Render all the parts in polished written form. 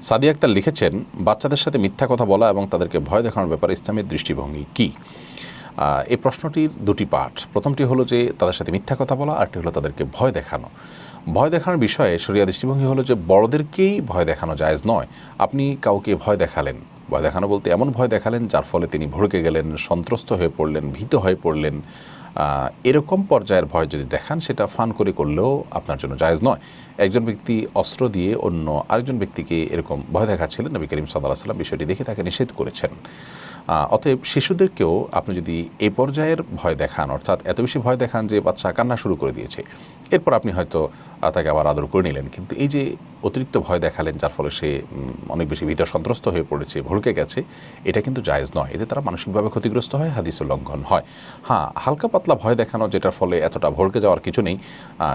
সাদিয়া আক্তার লিখেছেন, বাচ্চাদের সাথে মিথ্যা কথা বলা এবং তাদেরকে ভয় দেখানোর ব্যাপারে ইসলামের দৃষ্টিভঙ্গি কী? এই প্রশ্নটির দুটি পার্ট। প্রথমটি হলো যে তাদের সাথে মিথ্যা কথা বলা, আরটি হলো তাদেরকে ভয় দেখানো। ভয় দেখানোর বিষয়ে শরিয়া দৃষ্টিভঙ্গি হলো যে বড়দেরকেই ভয় দেখানো জায়েজ নয়। আপনি কাউকে ভয় দেখালেন, ভয় দেখানো বলতে এমন ভয় দেখালেন যার ফলে তিনি ভড়কে গেলেন, সন্ত্রস্ত হয়ে পড়লেন, ভীত হয়ে পড়লেন, এরকম পর্যায়ের ভয় যদি দেখান সেটা ফান করে করলেও আপনার জন্য জায়েজ নয়। একজন ব্যক্তি অস্ত্র দিয়ে অন্য আরেকজন ব্যক্তিকে এরকম ভয় দেখাচ্ছিলেন, নবী করিম সাল্লাল্লাহু আলাইহি ওয়াসাল্লাম বিষয়টি দেখে তাকে নিষেধ করেছেন। অতএব শিশুদেরকেও আপনি যদি এই পর্যায়ের ভয় দেখান, অর্থাৎ এত বেশি ভয় দেখান যে বাচ্চা কান্না শুরু করে দিয়েছে, এরপর আপনি হয়তো তাকে আবার আদর করে নিলেন, কিন্তু এই যে অতিরিক্ত ভয় দেখালেন যার ফলে সে অনেক বেশি ভীত সন্ত্রস্ত হয়ে পড়েছে, ভড়কে গেছে, এটা কিন্তু জায়েজ নয়। এতে তারা মানসিকভাবে ক্ষতিগ্রস্ত হয়, হাদিস উল্লঙ্ঘন হয়। হ্যাঁ, হালকা পাতলা ভয় দেখানো যেটার ফলে এতটা ভড়কে যাওয়ার কিছু নেই,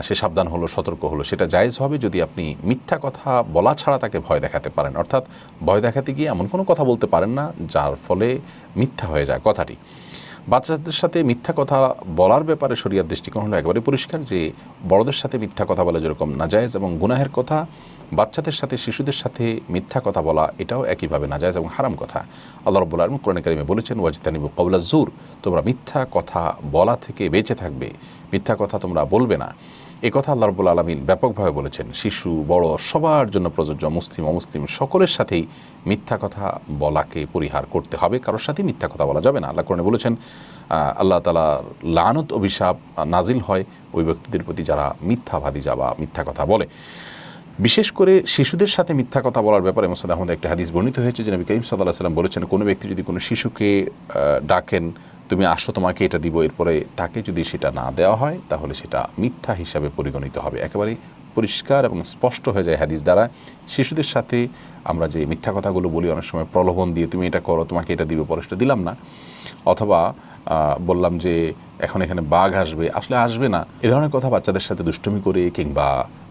সে সাবধান হলো, সতর্ক হলো, সেটা জায়েজ হবে যদি আপনি মিথ্যা কথা বলা ছাড়া তাকে ভয় দেখাতে পারেন। অর্থাৎ ভয় দেখাতে গিয়ে এমন কোনো কথা বলতে পারেন না যার ফলে মিথ্যা হয়ে যায় কথাটি। বাচ্চাদের সাথে মিথ্যা কথা বলার ব্যাপারে শরিয়ার দৃষ্টিকোণ হলো একেবারে পরিষ্কার যে বড়দের সাথে মিথ্যা কথা বলা যেরকম নাজায়েজ এবং গুনাহের কথা, বাচ্চাদের সাথে শিশুদের সাথে মিথ্যা কথা বলা এটাও একইভাবে নাজায়েজ এবং হারাম কথা। আল্লাহ রাব্বুল আলামিন কোরআনে কারিমে বলেছেন, ওয়াজতানিবু কাওলা যুর, তোমরা মিথ্যা কথা বলা থেকে বেঁচে থাকবে, মিথ্যা কথা তোমরা বলবে না। এই কথা আল্লাহ রাব্বুল আলামিন ব্যাপকভাবে বলেছেন। শিশু বড় সবার জন্য প্রযোজ্য, মুসলিম অমুসলিম সকলের সাথেই মিথ্যা কথা বলাকে পরিহার করতে হবে, কারোর সাথে মিথ্যা কথা বলা যাবে না। আল্লাহ কোরআনে বলেছেন, আল্লাহ তাআলা লানত অভিশাপ নাজিল হয় ওই ব্যক্তিদের প্রতি যারা মিথ্যাবাদী যাবা মিথ্যা কথা বলে। বিশেষ করে শিশুদের সাথে মিথ্যা কথা বলার ব্যাপারে মুসনাদ আহমদ একটা হাদিস বর্ণিত হয়েছে যে নবী করিম সাল্লাল্লাহু আলাইহি ওয়াসাল্লাম বলেছেন, কোনো ব্যক্তি যদি কোনো শিশুকে ডাকেন, তুমি আসো তোমাকে এটা দিব, এরপরে তাকে যদি সেটা না দেওয়া হয় তাহলে সেটা মিথ্যা হিসাবে পরিগণিত হবে। একেবারে পরিষ্কার এবং স্পষ্ট হয়ে যায় হাদিস দ্বারা। শিশুদের সাথে আমরা যে মিথ্যা কথাগুলো বলি অনেক সময় প্রলোভন দিয়ে, তুমি এটা করো, তোমাকে এটা দিব, পরে সেটা দিলাম না, অথবা বললাম যে এখন এখানে বাঘ আসবে, আসলে আসবে না, এ ধরনের কথা বাচ্চাদের সাথে দুষ্টুমি করে কিংবা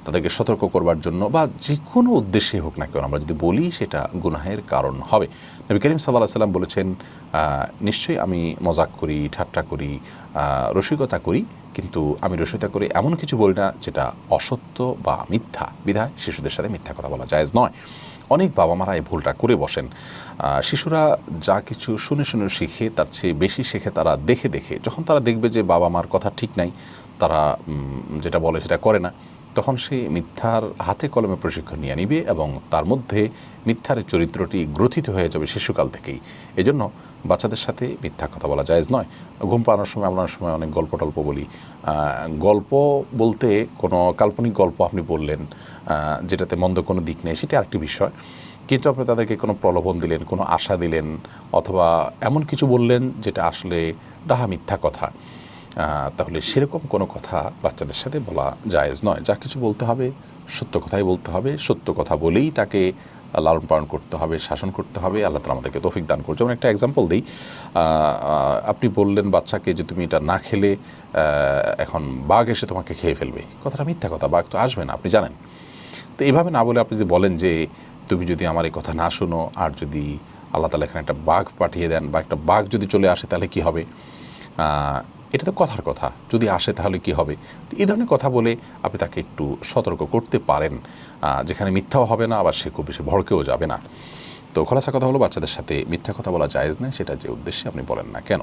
তাদেরকে সতর্ক করবার জন্য বা যে কোনো উদ্দেশ্যে হোক না কেন আমরা যদি বলি সেটা গুনাহের কারণ হবে। নবী করিম সাল্লাল্লাহু আলাইহি ওয়াসাল্লাম বলেছেন, নিশ্চয়ই আমি মজাক করি, ঠাট্টা করি, রসিকতা করি, কিন্তু আমি রসিকতা করে এমন কিছু বলি না যেটা অসত্য বা মিথ্যা। বিধায় শিশুদের সাথে মিথ্যা কথা বলা জায়েজ নয়। অনেক বাবা মারা এই ভুলটা করে বসেন। শিশুরা যা কিছু শুনে শুনে শিখে তার চেয়ে বেশি শেখে তারা দেখে দেখে। যখন তারা দেখবে যে বাবা মার কথা ঠিক নাই, তারা যেটা বলে সেটা করে না, তখন সে মিথ্যার হাতে কলমে প্রশিক্ষণ নিয়ে নিবে এবং তার মধ্যে মিথ্যার চরিত্রটি গ্রথিত হয়ে যাবে শিশুকাল থেকেই। এজন্য বাচ্চাদের সাথে মিথ্যা কথা বলা জায়েজ নয়। ঘুম পাড়ানোর সময় আমরা অনেক সময় অনেক গল্প টল্প বলি। গল্প বলতে কোনো কাল্পনিক গল্প আপনি বললেন যেটাতে মন্দ কোনো দিক নেই, সেটা আরেকটি বিষয়, কিন্তু আপনি তাদেরকে কোনো প্রলোভন দিলেন, কোনো আশা দিলেন, অথবা এমন কিছু বললেন যেটা আসলে ডাহা মিথ্যা কথা, তাহলে সেরকম কোনো কথা বাচ্চাদের সাথে বলা জায়েজ নয়। যা কিছু বলতে হবে সত্য কথাই বলতে হবে, সত্য কথা বলেই তাকে লালন পালন করতে হবে, শাসন করতে হবে। আল্লাহ তাআলা আমাদেরকে তৌফিক দান করছে। যেমন একটা এক্সাম্পল দিই, আপনি বললেন বাচ্চাকে যে তুমি এটা না খেলে এখন বাঘ এসে তোমাকে খেয়ে ফেলবে, কথাটা মিথ্যা কথা, বাঘ তো আসবে না, আপনি জানেন। তো এইভাবে না বলে আপনি যদি বলেন যে তুমি যদি আমার এই কথা না শোনো, আর যদি আল্লাহ তাআলা এখানে একটা বাঘ পাঠিয়ে দেন বা একটা বাঘ যদি চলে আসে তাহলে কি হবে, এটা তো কথার কথা, যদি আসে তাহলে কি হবে। তো এই ধরনের কথা বলে আপনি তাকে একটু সতর্ক করতে পারেন, যেখানে মিথ্যাও হবে না, আবার সে খুব বেশি ভড়কেও যাবে না। তো খোলাসা কথা হলো, বাচ্চাদের সাথে মিথ্যা কথা বলা জায়েজ নয়, সেটা যে উদ্দেশ্যে আপনি বলেন না কেন।